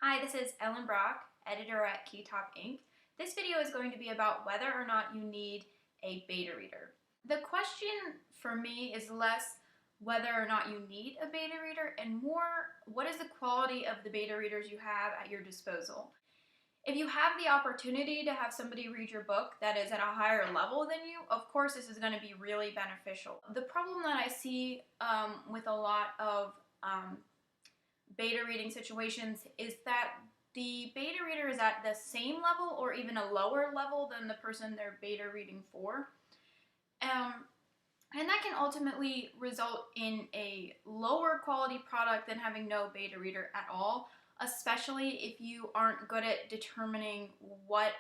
Hi, this is Ellen Brock, editor at Keytop Inc. This video is going to be about whether or not you need a beta reader. The question for me is less whether or not you need a beta reader and more what is the quality of the beta readers you have at your disposal. If you have the opportunity to have somebody read your book that is at a higher level than you, of course this is going to be really beneficial. The problem that I see with a lot of beta reading situations is that the beta reader is at the same level or even a lower level than the person they're beta reading for. And that can ultimately result in a lower quality product than having no beta reader at all, especially if you aren't good at determining what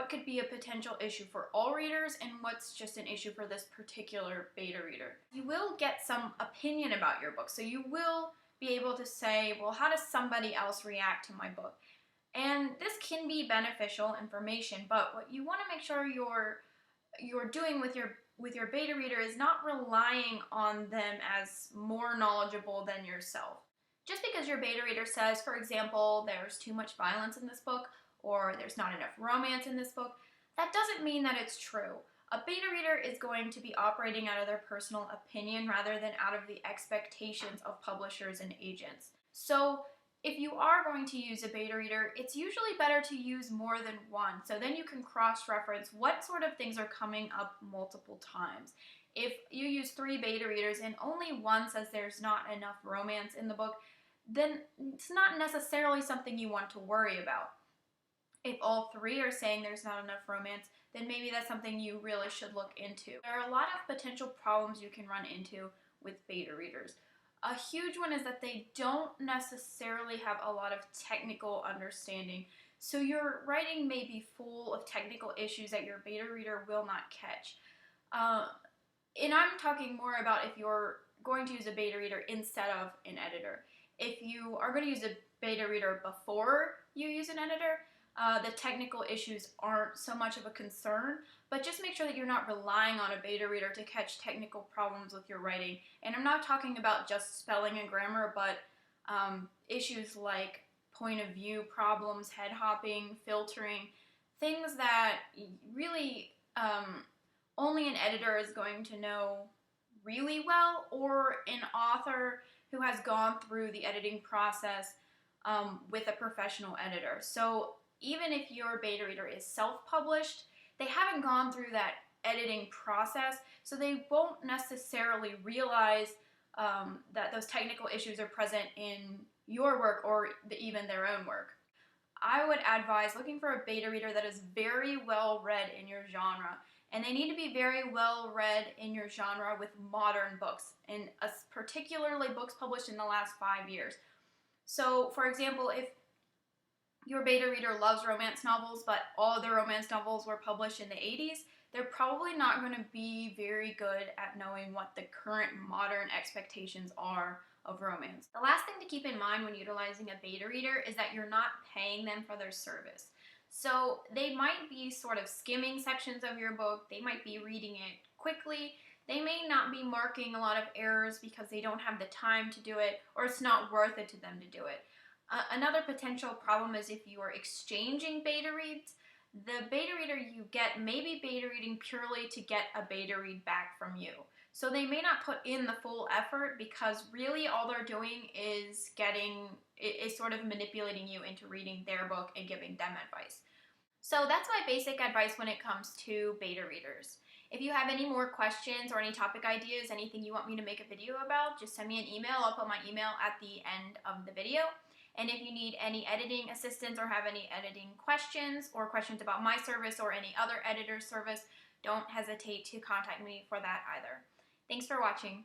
could be a potential issue for all readers and what's just an issue for this particular beta reader. You will get some opinion about your book, so you will be able to say, well, how does somebody else react to my book? And this can be beneficial information, but what you want to make sure you're doing with your beta reader is not relying on them as more knowledgeable than yourself. Just because your beta reader says, for example, there's too much violence in this book, or there's not enough romance in this book, that doesn't mean that it's true. A beta reader is going to be operating out of their personal opinion rather than out of the expectations of publishers and agents. So if you are going to use a beta reader, it's usually better to use more than one. So then you can cross-reference what sort of things are coming up multiple times. If you use 3 beta readers and only one says there's not enough romance in the book, then it's not necessarily something you want to worry about. If all 3 are saying there's not enough romance, then maybe that's something you really should look into. There are a lot of potential problems you can run into with beta readers. A huge one is that they don't necessarily have a lot of technical understanding. So your writing may be full of technical issues that your beta reader will not catch. And I'm talking more about if you're going to use a beta reader instead of an editor. If you are going to use a beta reader before you use an editor, the technical issues aren't so much of a concern, but just make sure that you're not relying on a beta reader to catch technical problems with your writing. And I'm not talking about just spelling and grammar, but issues like point of view problems, head hopping, filtering, things that really only an editor is going to know really well, or an author who has gone through the editing process with a professional editor. So even if your beta reader is self-published, they haven't gone through that editing process, so they won't necessarily realize that those technical issues are present in your work or even their own work. I would advise looking for a beta reader that is very well read in your genre, and they need to be very well read in your genre with modern books, and particularly books published in the last 5 years. So, for example, if your beta reader loves romance novels, but all the romance novels were published in the 80s, they're probably not going to be very good at knowing what the current modern expectations are of romance. The last thing to keep in mind when utilizing a beta reader is that you're not paying them for their service. So they might be sort of skimming sections of your book, they might be reading it quickly, they may not be marking a lot of errors because they don't have the time to do it, or it's not worth it to them to do it. Another potential problem is if you are exchanging beta reads, the beta reader you get may be beta reading purely to get a beta read back from you. So they may not put in the full effort because really all they're doing is sort of manipulating you into reading their book and giving them advice. So that's my basic advice when it comes to beta readers. If you have any more questions or any topic ideas, anything you want me to make a video about, just send me an email. I'll put my email at the end of the video. And if you need any editing assistance or have any editing questions or questions about my service or any other editor's service, don't hesitate to contact me for that either. Thanks for watching.